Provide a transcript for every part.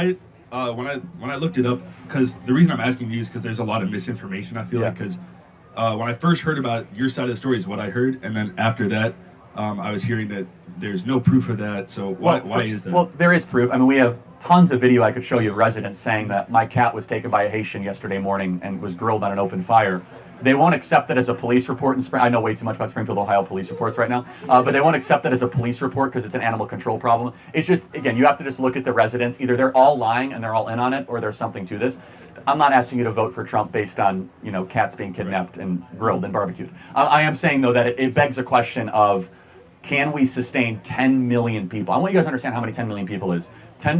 When I looked it up, because the reason I'm asking you is because there's a lot of misinformation. I feel like because when I first heard about your side of the story is what I heard, and then after that, I was hearing that there's no proof of that. So why is that? Well, there is proof. I mean, we have tons of video I could show you of residents saying that my cat was taken by a Haitian yesterday morning and was grilled on an open fire. They won't accept it as a police report in Spring. I know way too much about Springfield, Ohio police reports right now, but they won't accept it as a police report because it's an animal control problem. It's just, again, you have to just look at the residents. Either they're all lying and they're all in on it, or there's something to this. I'm not asking you to vote for Trump based on, cats being kidnapped and grilled and barbecued. I am saying, though, that it begs a question of, can we sustain 10 million people? I want you guys to understand how many 10 million people is.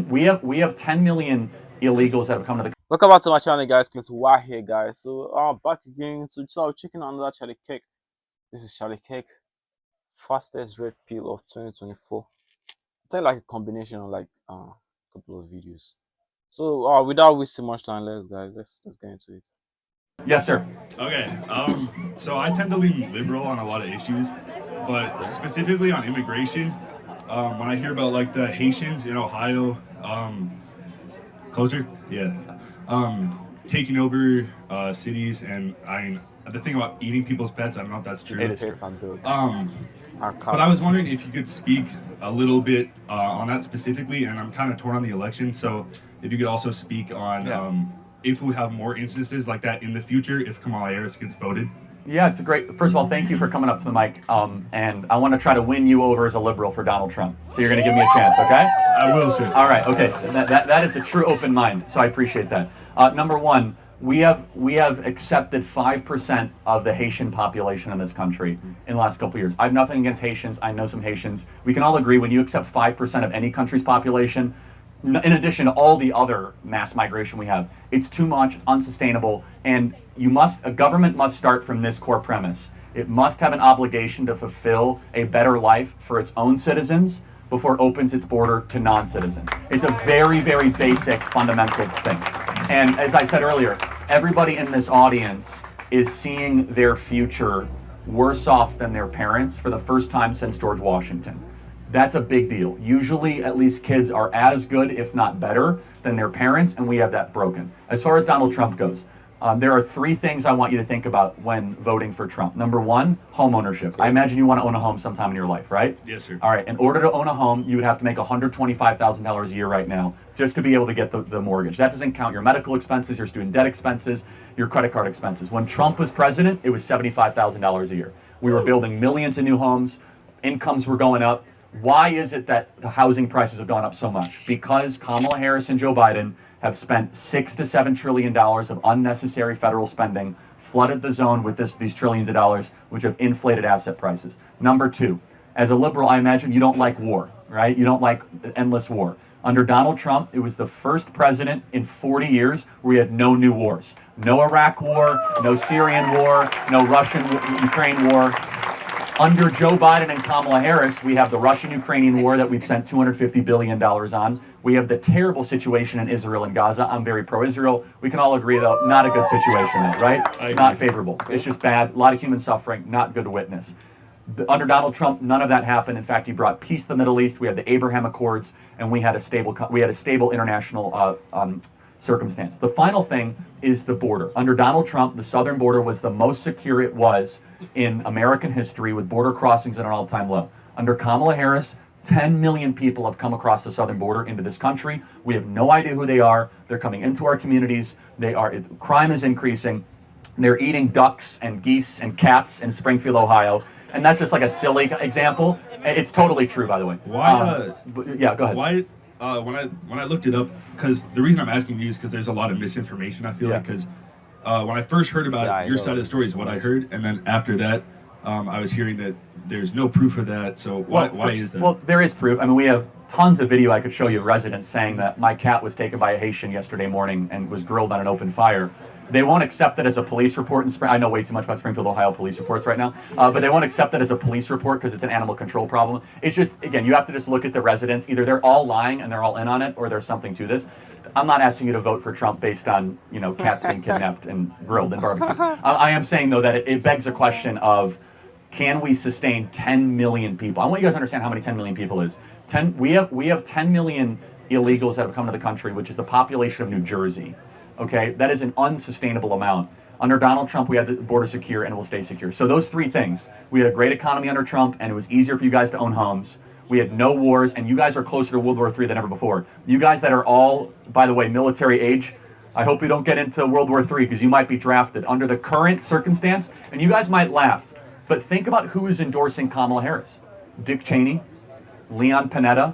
We have 10 million illegals that have come to the Welcome back to my channel, guys. Why here, guys? So I'm back again. So now checking on another Charlie Kirk. This is Charlie Kirk, fastest red pill of 2024. It's like a combination of like a couple of videos. So without wasting much time, let's get into it. Yes, sir. Okay. So I tend to lean liberal on a lot of issues, but specifically on immigration. When I hear about like the Haitians in Ohio, closer, yeah, taking over cities, and the thing about eating people's pets, I don't know if that's true. Pets and dogs. But I was wondering if you could speak a little bit on that specifically, and I'm kind of torn on the election. So if you could also speak on if we have more instances like that in the future, if Kamala Harris gets voted. Yeah, it's a great. First of all, thank you for coming up to the mic. And I want to try to win you over as a liberal for Donald Trump. So you're going to give me a chance, okay? I will, sir. All right. Okay. That is a true open mind. So I appreciate that. Number one, we have accepted 5% of the Haitian population in this country in the last couple of years. I have nothing against Haitians. I know some Haitians. We can all agree when you accept 5% of any country's population, in addition to all the other mass migration we have, it's too much, it's unsustainable, and a government must start from this core premise. It must have an obligation to fulfill a better life for its own citizens before it opens its border to non-citizens. It's a very, very basic, fundamental thing. And as I said earlier, everybody in this audience is seeing their future worse off than their parents for the first time since George Washington. That's a big deal. Usually, at least kids are as good, if not better, than their parents, and we have that broken. As far as Donald Trump goes, there are three things I want you to think about when voting for Trump. Number one, home ownership. I imagine you want to own a home sometime in your life, right? Yes, sir. All right. In order to own a home, you would have to make $125,000 a year right now just to be able to get the mortgage. That doesn't count your medical expenses, your student debt expenses, your credit card expenses. When Trump was president, it was $75,000 a year. We were building millions of new homes. Incomes were going up. Why is it that the housing prices have gone up so much? Because Kamala Harris and Joe Biden have spent $6 to $7 trillion of unnecessary federal spending, flooded the zone with these trillions of dollars, which have inflated asset prices. Number two, as a liberal, I imagine you don't like war, right? You don't like endless war. Under Donald Trump, it was the first president in 40 years where we had no new wars. No Iraq war, no Syrian war, no Russian-Ukraine war. Under Joe Biden and Kamala Harris, we have the Russian-Ukrainian war that we've spent $250 billion on. We have the terrible situation in Israel and Gaza. I'm very pro-Israel. We can all agree, though, not a good situation, right? Not favorable. It's just bad. A lot of human suffering, not good to witness. Under Donald Trump, none of that happened. In fact, he brought peace to the Middle East. We had the Abraham Accords, and we had a stable international circumstance. The final thing is the border. Under Donald Trump, the southern border was the most secure it was in American history, with border crossings at an all-time low. Under Kamala Harris, 10 million people have come across the southern border into this country. We have no idea who they are. They're coming into our communities. Crime is increasing. They're eating ducks and geese and cats in Springfield, Ohio. And that's just like a silly example. It's totally true, by the way. Yeah, go ahead. Why? When I looked it up, because the reason I'm asking you is because there's a lot of misinformation. I feel like because when I first heard about your side of the story is what I heard, and then after that, I was hearing that there's no proof of that. So why is that? Well, there is proof. I mean, we have tons of video I could show you of residents saying that my cat was taken by a Haitian yesterday morning and was grilled on an open fire. They won't accept it as a police report in I know way too much about Springfield, Ohio police reports right now, but they won't accept it as a police report because it's an animal control problem. It's just, again, you have to just look at the residents. Either they're all lying and they're all in on it, or there's something to this. I'm not asking you to vote for Trump based on, cats being kidnapped and grilled and barbecued. I am saying, though, that it begs a question of, can we sustain 10 million people? I want you guys to understand how many 10 million people is. We have 10 million illegals that have come to the country, which is the population of New Jersey. Okay, that is an unsustainable amount. Under Donald Trump, we had the border secure and it will stay secure. So those three things. We had a great economy under Trump and it was easier for you guys to own homes. We had no wars and you guys are closer to World War III than ever before. You guys that are all, by the way, military age, I hope you don't get into World War III because you might be drafted under the current circumstance and you guys might laugh. But think about who is endorsing Kamala Harris. Dick Cheney, Leon Panetta,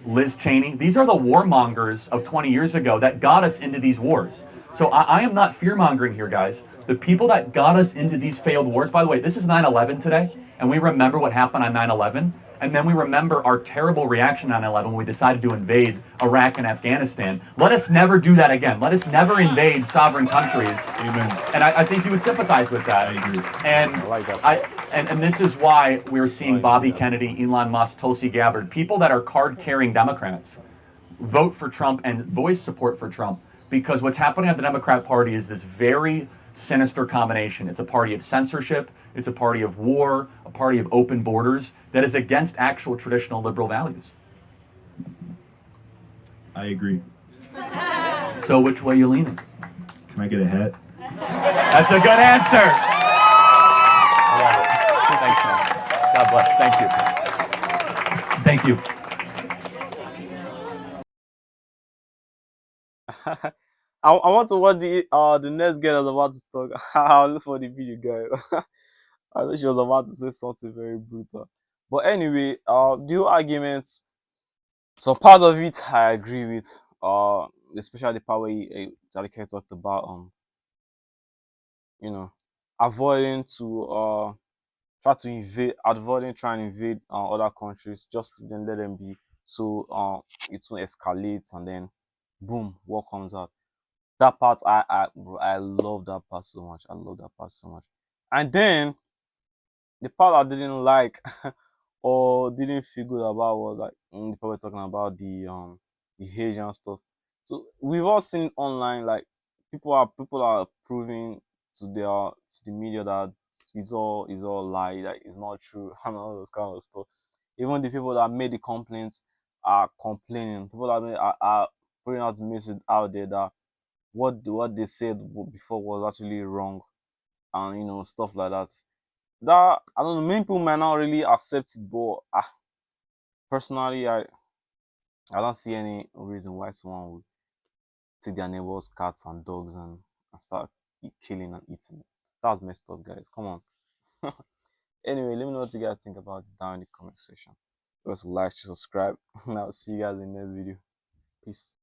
Liz Cheney. These are the warmongers of 20 years ago that got us into these wars. So I am not fear-mongering here, guys. The people that got us into these failed wars, by the way, this is 9/11 today, and we remember what happened on 9/11, and then we remember our terrible reaction on 9/11 when we decided to invade Iraq and Afghanistan. Let us never do that again. Let us never invade sovereign countries. Amen. And I think you would sympathize with that. I agree. And I like that. and this is why we're seeing Bobby Kennedy, Elon Musk, Tulsi Gabbard, people that are card-carrying Democrats, vote for Trump and voice support for Trump. Because what's happening at the Democrat Party is this very sinister combination. It's a party of censorship, it's a party of war, a party of open borders that is against actual traditional liberal values. I agree. So which way are you leaning? Can I get a hat? That's a good answer. I love it. Thanks, man. God bless. Thank you. Thank you. I want to watch the next girl that's about to talk. I'll look for the video, guys. I know she was about to say something very brutal. But anyway, the arguments. So part of it I agree with. Especially the part where Charlie Kirk talked about avoiding to try to invade, avoiding trying to invade other countries. Just then let them be. So it will escalate and then boom, what comes out. That part I love that part so much. I love that part so much. And then the part I didn't like or didn't feel good about was like the part we're talking about the Asian stuff. So we've all seen it online, like people are proving to the media that it's all lie, that it's not true, and all those kind of stuff. Even the people that made the complaints are complaining. People that are putting out the message out there that what they said before was actually wrong, and stuff like that. That I don't know, many people might not really accept it, but personally, I don't see any reason why someone would take their neighbor's cats and dogs and start killing and eating it. That's messed up, guys. Come on. Anyway, let me know what you guys think about it down in the comment section. Just like, subscribe, and I'll see you guys in the next video. Peace.